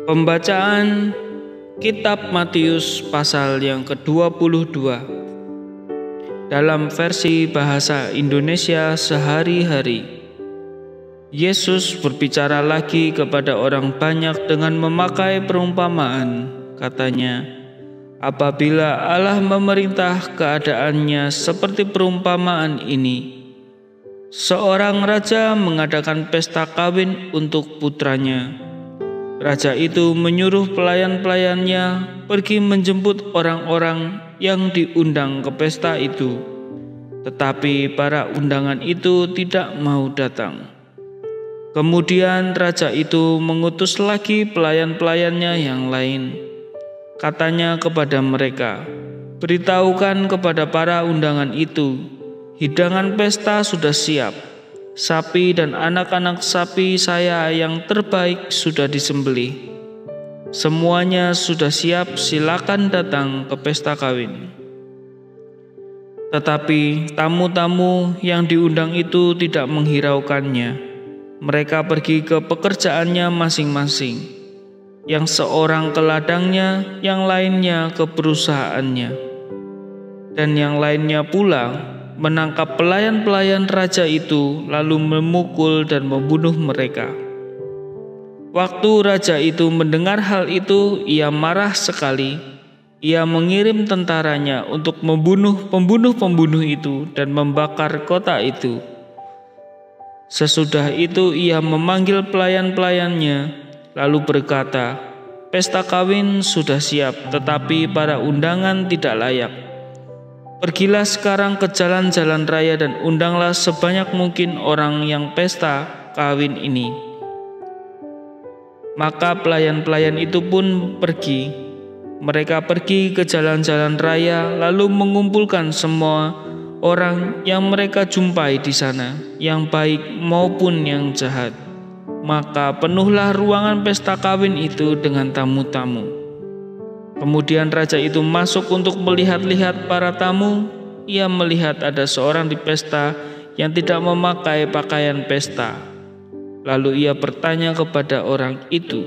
Pembacaan Kitab Matius pasal yang ke-22 dalam versi bahasa Indonesia sehari-hari. Yesus berbicara lagi kepada orang banyak dengan memakai perumpamaan. Katanya, apabila Allah memerintah keadaannya seperti perumpamaan ini. Seorang raja mengadakan pesta kawin untuk putranya. Raja itu menyuruh pelayan-pelayannya pergi menjemput orang-orang yang diundang ke pesta itu. Tetapi para undangan itu tidak mau datang. Kemudian raja itu mengutus lagi pelayan-pelayannya yang lain. Katanya kepada mereka, beritahukan kepada para undangan itu, hidangan pesta sudah siap. Sapi dan anak-anak sapi saya yang terbaik sudah disembelih. Semuanya sudah siap, silakan datang ke pesta kawin. Tetapi tamu-tamu yang diundang itu tidak menghiraukannya. Mereka pergi ke pekerjaannya masing-masing. Yang seorang ke ladangnya, yang lainnya ke perusahaannya. Dan yang lainnya pula menangkap pelayan-pelayan raja itu, lalu memukul dan membunuh mereka. Waktu raja itu mendengar hal itu, ia marah sekali. Ia mengirim tentaranya untuk membunuh pembunuh-pembunuh itu dan membakar kota itu. Sesudah itu ia memanggil pelayan-pelayannya, lalu berkata, pesta kawin sudah siap, tetapi para undangan tidak layak. Pergilah sekarang ke jalan-jalan raya dan undanglah sebanyak mungkin orang yang pesta kawin ini. Maka pelayan-pelayan itu pun pergi. Mereka pergi ke jalan-jalan raya lalu mengumpulkan semua orang yang mereka jumpai di sana, yang baik maupun yang jahat. Maka penuhlah ruangan pesta kawin itu dengan tamu-tamu. Kemudian raja itu masuk untuk melihat-lihat para tamu. Ia melihat ada seorang di pesta yang tidak memakai pakaian pesta. Lalu ia bertanya kepada orang itu,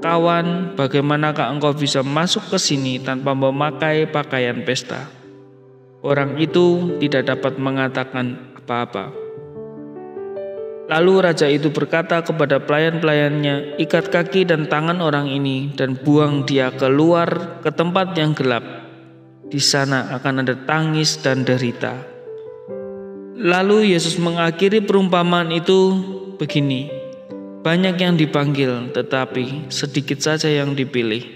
kawan, bagaimanakah engkau bisa masuk ke sini tanpa memakai pakaian pesta? Orang itu tidak dapat mengatakan apa-apa. Lalu raja itu berkata kepada pelayan-pelayannya, ikat kaki dan tangan orang ini dan buang dia keluar ke tempat yang gelap. Di sana akan ada tangis dan derita. Lalu Yesus mengakhiri perumpamaan itu begini, banyak yang dipanggil tetapi sedikit saja yang dipilih.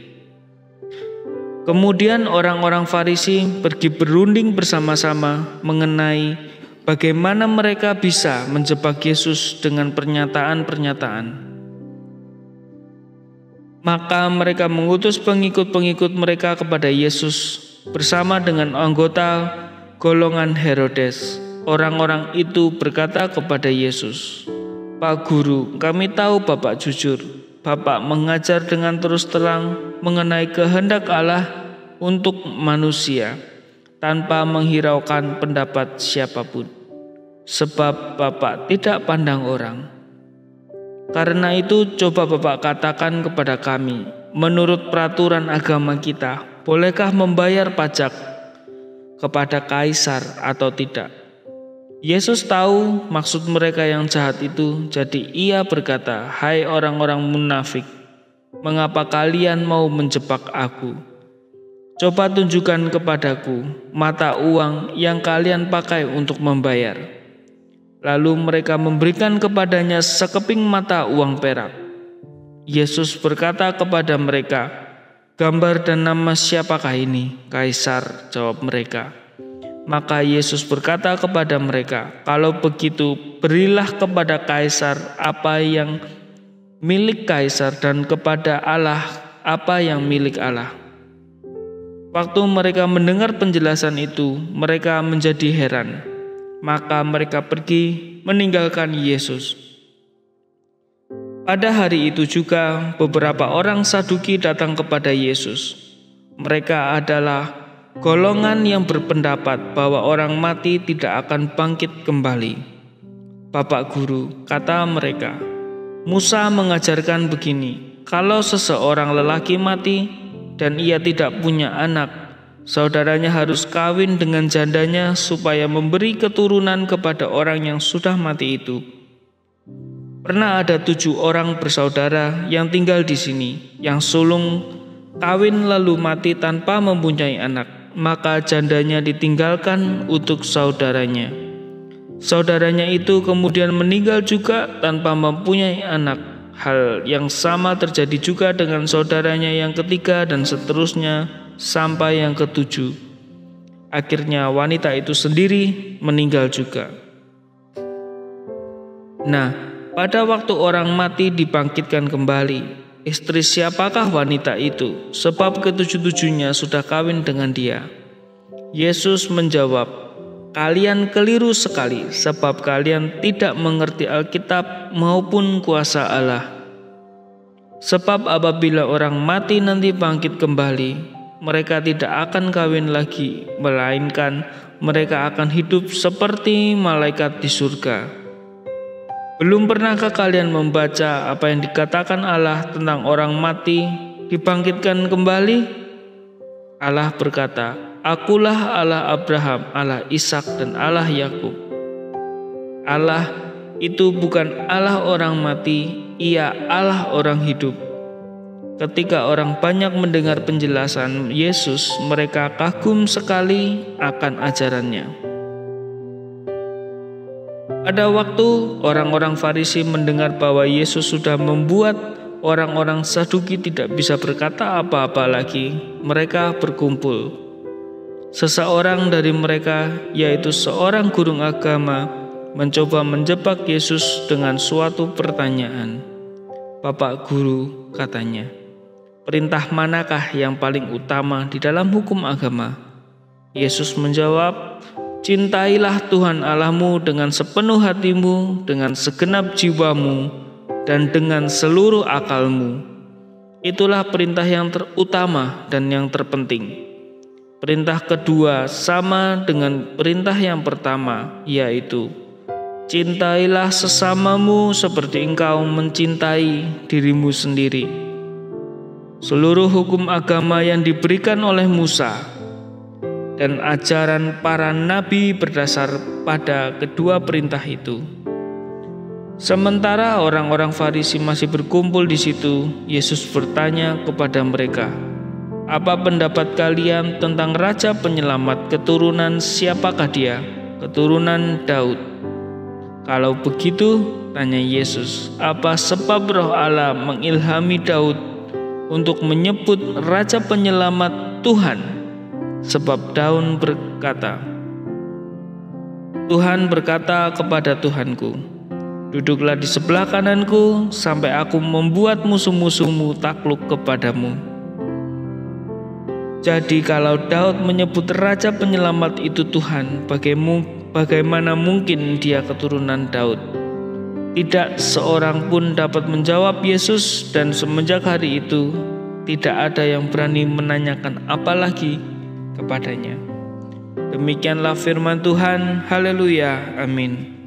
Kemudian orang-orang Farisi pergi berunding bersama-sama mengenai bagaimana mereka bisa menjebak Yesus dengan pernyataan-pernyataan. Maka mereka mengutus pengikut-pengikut mereka kepada Yesus bersama dengan anggota golongan Herodes. Orang-orang itu berkata kepada Yesus, Pak Guru, kami tahu Bapak jujur. Bapak mengajar dengan terus terang mengenai kehendak Allah untuk manusia, tanpa menghiraukan pendapat siapapun. Sebab Bapak tidak pandang orang. Karena itu coba Bapak katakan kepada kami, menurut peraturan agama kita, bolehkah membayar pajak kepada kaisar atau tidak? Yesus tahu maksud mereka yang jahat itu, jadi ia berkata, hai orang-orang munafik, mengapa kalian mau menjebak aku? Coba tunjukkan kepadaku mata uang yang kalian pakai untuk membayar. Lalu mereka memberikan kepadanya sekeping mata uang perak. Yesus berkata kepada mereka, gambar dan nama siapakah ini? Kaisar, jawab mereka. Maka Yesus berkata kepada mereka, kalau begitu berilah kepada kaisar apa yang milik kaisar dan kepada Allah apa yang milik Allah. Waktu mereka mendengar penjelasan itu, mereka menjadi heran. Maka mereka pergi meninggalkan Yesus. Pada hari itu juga beberapa orang Saduki datang kepada Yesus. Mereka adalah golongan yang berpendapat bahwa orang mati tidak akan bangkit kembali. Bapak Guru, kata mereka, Musa mengajarkan begini, Kalau seseorang lelaki mati dan ia tidak punya anak, saudaranya harus kawin dengan jandanya supaya memberi keturunan kepada orang yang sudah mati itu. Pernah ada 7 orang bersaudara yang tinggal di sini, yang sulung kawin lalu mati tanpa mempunyai anak, maka jandanya ditinggalkan untuk saudaranya. Saudaranya itu kemudian meninggal juga tanpa mempunyai anak. Hal yang sama terjadi juga dengan saudaranya yang ketiga dan seterusnya sampai yang ke-7. Akhirnya wanita itu sendiri meninggal juga. Nah, pada waktu orang mati dibangkitkan kembali, istri siapakah wanita itu? Sebab ke-7-7-nya sudah kawin dengan dia. Yesus menjawab, "Kalian keliru sekali, sebab kalian tidak mengerti Alkitab maupun kuasa Allah. Sebab apabila orang mati nanti bangkit kembali, mereka tidak akan kawin lagi, melainkan mereka akan hidup seperti malaikat di surga. Belum pernahkah kalian membaca apa yang dikatakan Allah tentang orang mati dibangkitkan kembali? Allah berkata, 'Akulah Allah Abraham, Allah Ishak dan Allah Yakub.' Allah itu bukan Allah orang mati, Ia Allah orang hidup." Ketika orang banyak mendengar penjelasan Yesus, mereka kagum sekali akan ajarannya. Pada waktu orang-orang Farisi mendengar bahwa Yesus sudah membuat orang-orang Saduki tidak bisa berkata apa-apa lagi, mereka berkumpul. Seseorang dari mereka, yaitu seorang guru agama, mencoba menjebak Yesus dengan suatu pertanyaan. "Bapak Guru," katanya, "perintah manakah yang paling utama di dalam hukum agama?" Yesus menjawab, "Cintailah Tuhan Allahmu dengan sepenuh hatimu, dengan segenap jiwamu, dan dengan seluruh akalmu. Itulah perintah yang terutama dan yang terpenting. Perintah kedua sama dengan perintah yang pertama, yaitu cintailah sesamamu seperti engkau mencintai dirimu sendiri." Seluruh hukum agama yang diberikan oleh Musa dan ajaran para nabi berdasar pada kedua perintah itu. Sementara orang-orang Farisi masih berkumpul di situ, Yesus bertanya kepada mereka, "Apa pendapat kalian tentang Raja Penyelamat keturunan siapakah dia? Keturunan Daud." "Kalau begitu," tanya Yesus, "apa sebab Roh Allah mengilhami Daud untuk menyebut Raja Penyelamat Tuhan? Sebab Daud berkata, 'Tuhan berkata kepada Tuhanku, duduklah di sebelah kananku sampai aku membuat musuh-musuhmu takluk kepadamu.' Jadi kalau Daud menyebut Raja Penyelamat itu Tuhan, bagaimana mungkin dia keturunan Daud?" Tidak seorang pun dapat menjawab Yesus, dan semenjak hari itu tidak ada yang berani menanyakan apa lagi kepadanya. Demikianlah firman Tuhan. Haleluya. Amin.